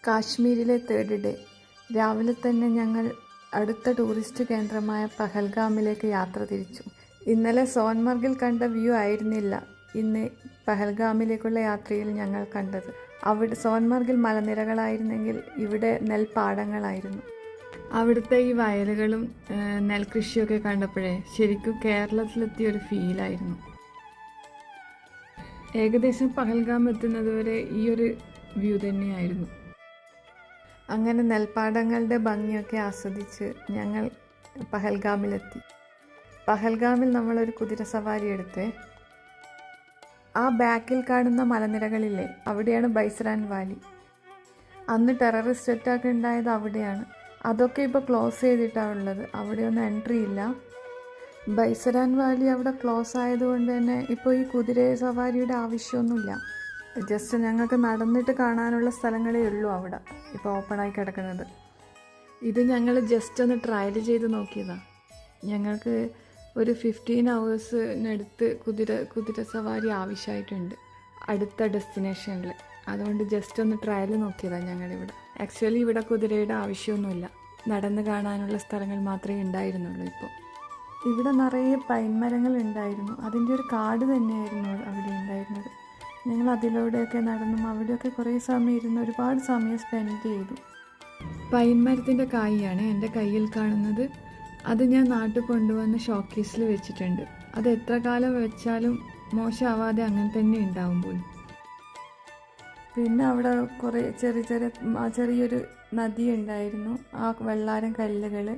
കാശ്മീരിലെ third day. രാവിലെ തന്നെ ഞങ്ങൾ അടുത്ത ടൂറിസ്റ്റ് കേന്ദ്രമായ പഹൽഗാമിലേക്ക് യാത്ര തിരിച്ചു. ഇന്നലെ സോൻമർഗിൽ കണ്ട വ്യൂ ആയിരുന്നില്ല ഇന്ന് പഹൽഗാമിലേക്കുള്ള യാത്രയിൽ ഞങ്ങൾ കണ്ടത്. അവിടെ സോൻമർഗിൽ മലനിരകളായിരുന്നെങ്കിൽ ഇവിടെ നെൽപ്പാടങ്ങളായിരുന്നു. അവിടുത്തെ ഈ വയലുകളും നെൽകൃഷിയൊക്കെ കണ്ടപ്പോഴേ ശരിക്കും കേരളത്തിലെത്തിയ ഒരു ഫീലായിരുന്നു. ഏകദേശം പഹൽഗാം എത്തുന്നതുവരെ ഈ ഒരു വ്യൂ തന്നെയായിരുന്നു. അങ്ങനെ നെൽപ്പാടങ്ങളുടെ ഭംഗിയൊക്കെ ആസ്വദിച്ച് ഞങ്ങൾ പഹൽഗാമിലെത്തി. പഹൽഗാമിൽ നമ്മളൊരു കുതിര സവാരി എടുത്തേ. ആ ബാക്കിൽ കാണുന്ന മലനിരകളില്ലേ, അവിടെയാണ് ബൈസരാൻ വാലി. അന്ന് ടെററിസ്റ്റ് അറ്റാക്ക് ഉണ്ടായത് അവിടെയാണ്. അതൊക്കെ ഇപ്പോൾ ക്ലോസ് ചെയ്തിട്ടാണ് ഉള്ളത്. അവിടെയൊന്നും എൻട്രി ഇല്ല. ബൈസരാൻ വാലി അവിടെ ക്ലോസ് ആയതുകൊണ്ട് തന്നെ ഇപ്പോൾ ഈ കുതിര സവാരിയുടെ ആവശ്യമൊന്നുമില്ല. ജസ്റ്റ് ഞങ്ങൾക്ക് നടന്നിട്ട് കാണാനുള്ള സ്ഥലങ്ങളേ ഉള്ളൂ അവിടെ ഇപ്പോൾ ഓപ്പണായി കിടക്കുന്നത്. ഇത് ഞങ്ങൾ ജസ്റ്റ് ഒന്ന് ട്രയൽ ചെയ്ത് നോക്കിയതാണ്. ഞങ്ങൾക്ക് ഒരു 15 hours കുതിര സവാരി ആവശ്യമായിട്ടുണ്ട് അടുത്ത ഡെസ്റ്റിനേഷനിൽ. അതുകൊണ്ട് ജസ്റ്റ് ഒന്ന് ട്രയൽ നോക്കിയതാണ് ഞങ്ങളിവിടെ. ആക്ച്വലി ഇവിടെ കുതിരയുടെ ആവശ്യമൊന്നുമില്ല, നടന്ന് കാണാനുള്ള സ്ഥലങ്ങൾ മാത്രമേ ഉണ്ടായിരുന്നുള്ളൂ. ഇപ്പോൾ ഇവിടെ നിറയെ പൈൻ മരങ്ങൾ ഉണ്ടായിരുന്നു. അതിൻ്റെ ഒരു കാട് തന്നെയായിരുന്നു അവിടെ ഉണ്ടായിരുന്നത്. ഞങ്ങൾ അതിലൂടെയൊക്കെ നടന്നും അവിടെയൊക്കെ കുറേ സമയം ഇരുന്ന് ഒരുപാട് സമയം സ്പെൻഡ് ചെയ്തു. പൈൻ മരത്തിൻ്റെ കായാണ് എൻ്റെ കയ്യിൽ കാണുന്നത്. അത് ഞാൻ നാട്ടിൽ കൊണ്ടുവന്ന് ഷോക്കേസിൽ വെച്ചിട്ടുണ്ട്. അത് എത്ര കാലം വെച്ചാലും മോശമാവാതെ അങ്ങനെ തന്നെ ഉണ്ടാവും പോലും. പിന്നെ അവിടെ കുറേ ചെറിയൊരു നദി ഉണ്ടായിരുന്നു. ആ വെള്ളാരം കല്ലുകൾ,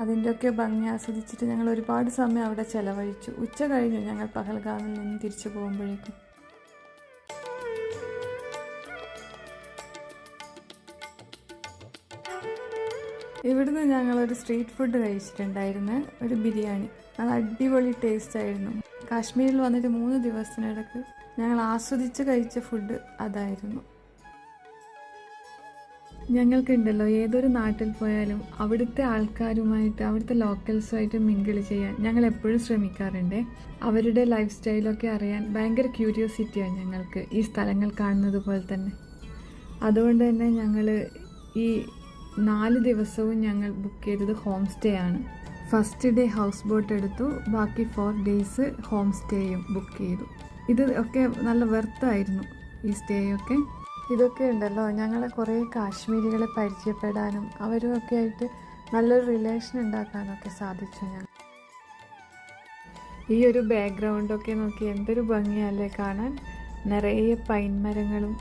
അതിൻ്റെയൊക്കെ ഭംഗി ആസ്വദിച്ചിട്ട് ഞങ്ങൾ ഒരുപാട് സമയം അവിടെ ചിലവഴിച്ചു. ഉച്ച കഴിഞ്ഞു ഞങ്ങൾ പഹൽഗാമിൽ നിന്ന് തിരിച്ചു പോകുമ്പോഴേക്കും. ഇവിടുന്ന് ഞങ്ങളൊരു സ്ട്രീറ്റ് ഫുഡ് കഴിച്ചിട്ടുണ്ടായിരുന്നു, ഒരു ബിരിയാണി. അത് അടിപൊളി ടേസ്റ്റ് ആയിരുന്നു. കാശ്മീരിൽ വന്നിട്ട് 3 ദിവസത്തിനിടയ്ക്ക് ഞങ്ങൾ ആസ്വദിച്ച് കഴിച്ച ഫുഡ് അതായിരുന്നു. ഞങ്ങൾക്കുണ്ടല്ലോ, ഏതൊരു നാട്ടിൽ പോയാലും അവിടുത്തെ ആൾക്കാരുമായിട്ട്, അവിടുത്തെ ലോക്കൽസുമായിട്ട് മിങ്കിൾ ചെയ്യാൻ ഞങ്ങൾ എപ്പോഴും ശ്രമിക്കാറുണ്ട്. അവരുടെ ലൈഫ് സ്റ്റൈലൊക്കെ അറിയാൻ ഭയങ്കര ക്യൂരിയോസിറ്റിയാണ് ഞങ്ങൾക്ക്, ഈ സ്ഥലങ്ങൾ കാണുന്നത് പോലെ തന്നെ. അതുകൊണ്ട് തന്നെ ഞങ്ങൾ ഈ 4 ദിവസവും ഞങ്ങൾ ബുക്ക് ചെയ്തത് ഹോം സ്റ്റേ ആണ്. ഫസ്റ്റ് ഡേ ഹൗസ് ബോട്ട് എടുത്തു, ബാക്കി 4 days ഹോം സ്റ്റേയും ബുക്ക് ചെയ്തു. ഇത് ഒക്കെ നല്ല വെർത്തായിരുന്നു ഈ സ്റ്റേ ഒക്കെ. ഇതൊക്കെ ഉണ്ടല്ലോ, ഞങ്ങളെ കുറേ കാശ്മീരികളെ പരിചയപ്പെടാനും അവരുമൊക്കെ ആയിട്ട് നല്ലൊരു റിലേഷൻ ഉണ്ടാക്കാനൊക്കെ സാധിച്ചു. ഞാൻ ഈ ഒരു ബാക്ക്ഗ്രൗണ്ടൊക്കെ നോക്കി എന്തൊരു ഭംഗിയല്ലേ കാണാൻ. നിറയെ പൈൻ മരങ്ങളും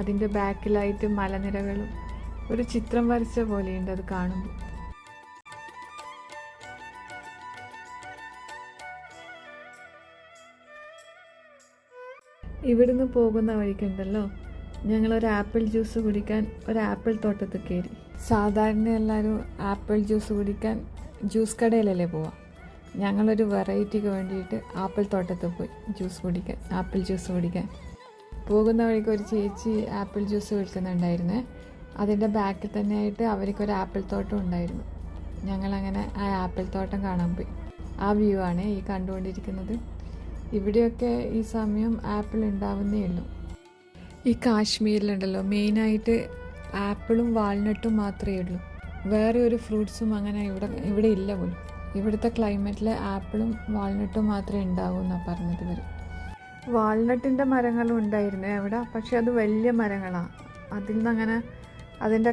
അതിൻ്റെ ബാക്കിലായിട്ട് മലനിരകളും. ഒരു ചിത്രം വരച്ച പോലെയുണ്ട് അത് കാണുമ്പോൾ. ഇവിടുന്ന് പോകുന്ന വഴിക്കുണ്ടല്ലോ, ഞങ്ങളൊരു ആപ്പിൾ ജ്യൂസ് കുടിക്കാൻ ഒരു ആപ്പിൾ തോട്ടത്തിൽ കയറി. സാധാരണ എല്ലാവരും ആപ്പിൾ ജ്യൂസ് കുടിക്കാൻ ജ്യൂസ് കടയിലല്ലേ പോവാം. ഞങ്ങളൊരു വെറൈറ്റിക്ക് വേണ്ടിയിട്ട് ആപ്പിൾ തോട്ടത്തിൽ പോയി ആപ്പിൾ ജ്യൂസ് കുടിക്കാൻ. പോകുന്ന വഴിക്ക് ഒരു ചേച്ചി ആപ്പിൾ ജ്യൂസ് വിൽക്കുന്നുണ്ടായിരുന്നേ. അതിൻ്റെ ബാക്കിൽ തന്നെയായിട്ട് അവർക്കൊരു ആപ്പിൾ തോട്ടം ഉണ്ടായിരുന്നു. ഞങ്ങളങ്ങനെ ആ ആപ്പിൾ തോട്ടം കാണാൻ പോയി. ആ വ്യൂ ആണ് ഈ കണ്ടുകൊണ്ടിരിക്കുന്നത്. ഇവിടെയൊക്കെ ഈ സമയം ആപ്പിൾ ഉണ്ടാവുന്നേ ഉള്ളൂ. ഈ കാശ്മീരിലുണ്ടല്ലോ മെയിനായിട്ട് ആപ്പിളും വാൾനട്ടും മാത്രമേ ഉള്ളൂ. വേറെ ഒരു ഫ്രൂട്ട്സും അങ്ങനെ ഇവിടെ ഇല്ല പോലും. ഇവിടുത്തെ ക്ലൈമറ്റിൽ ആപ്പിളും വാൾനട്ടും മാത്രമേ ഉണ്ടാവൂ എന്നാണ് പറഞ്ഞത് ഇവർ. വാൾനട്ടിൻ്റെ മരങ്ങളും ഉണ്ടായിരുന്നു അവിടെ, പക്ഷെ അത് വലിയ മരങ്ങളാണ്. അതിൽ നിന്നങ്ങനെ അതിൻ്റെ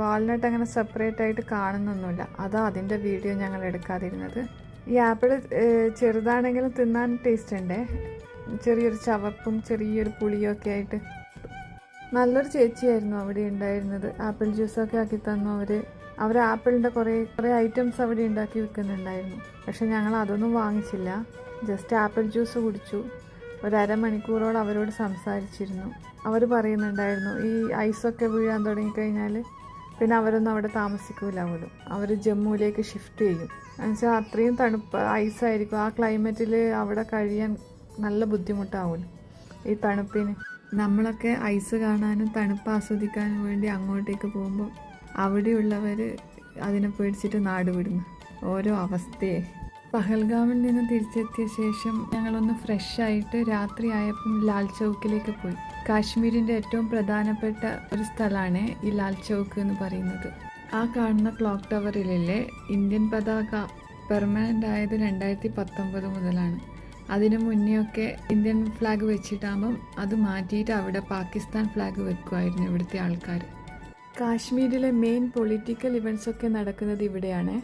വാൾനട്ട് അങ്ങനെ സെപ്പറേറ്റ് ആയിട്ട് കാണുന്നൊന്നുമില്ല. അതാ അതിൻ്റെ വീഡിയോ ഞങ്ങൾ എടുക്കാതിരുന്നത്. ഈ ആപ്പിൾ ചെറുതാണെങ്കിലും തിന്നാൻ ടേസ്റ്റ് ഉണ്ട്. ചെറിയൊരു ചവപ്പും ചെറിയൊരു പുളിയും ഒക്കെ ആയിട്ട്. നല്ലൊരു ചേച്ചിയായിരുന്നു അവിടെ ഉണ്ടായിരുന്നത്. ആപ്പിൾ ജ്യൂസൊക്കെ ആക്കി തന്നു അവർ ആപ്പിളിൻ്റെ കുറേ ഐറ്റംസ് അവിടെ ഉണ്ടാക്കി വിൽക്കുന്നുണ്ടായിരുന്നു. പക്ഷെ ഞങ്ങൾ അതൊന്നും വാങ്ങിച്ചില്ല. ജസ്റ്റ് ആപ്പിൾ ജ്യൂസ് കുടിച്ചു. ഒരു അരമണിക്കൂറോളം അവരോട് സംസാരിച്ചിരുന്നു. അവർ പറയുന്നുണ്ടായിരുന്നു ഈ ഐസൊക്കെ വീഴാൻ തുടങ്ങിക്കഴിഞ്ഞാൽ പിന്നെ അവരൊന്നും അവിടെ താമസിക്കില്ല പോലും. അവർ ജമ്മുവിലേക്ക് ഷിഫ്റ്റ് ചെയ്യും. എന്നുവെച്ചാൽ അത്രയും തണുപ്പ് ഐസായിരിക്കും. ആ ക്ലൈമറ്റിൽ അവിടെ കഴിയാൻ നല്ല ബുദ്ധിമുട്ടാവുമല്ലോ ഈ തണുപ്പിന്. നമ്മളൊക്കെ ഐസ് കാണാനും തണുപ്പ് ആസ്വദിക്കാനും വേണ്ടി അങ്ങോട്ടേക്ക് പോകുമ്പോൾ അവിടെയുള്ളവർ അതിനെ പേടിച്ചിട്ട് നാട് വിടുന്നു. ഓരോ അവസ്ഥയെ. പഹൽഗാമിൽ നിന്ന് തിരിച്ചെത്തിയ ശേഷം ഞങ്ങളൊന്ന് ഫ്രഷ് ആയിട്ട് രാത്രി ആയപ്പം ലാൽ ചൗക്കിലേക്ക് പോയി. കാശ്മീരിൻ്റെ ഏറ്റവും പ്രധാനപ്പെട്ട ഒരു സ്ഥലമാണ് ഈ ലാൽ ചൗക്ക് എന്ന് പറയുന്നത്. ആ കാണുന്ന ക്ലോക്ക് ടവറിലെ ഇന്ത്യൻ പതാക പെർമനൻ്റ് ആയത് 2019 മുതലാണ്. അതിനു മുന്നെയൊക്കെ ഇന്ത്യൻ ഫ്ലാഗ് വെച്ചിട്ടാകുമ്പം അത് മാറ്റിയിട്ട് അവിടെ പാകിസ്ഥാൻ ഫ്ലാഗ് വെക്കുമായിരുന്നു ഇവിടുത്തെ ആൾക്കാർ. കാശ്മീരിലെ മെയിൻ പൊളിറ്റിക്കൽ ഇവൻറ്റ്സ് ഒക്കെ നടക്കുന്നത് ഇവിടെയാണ്.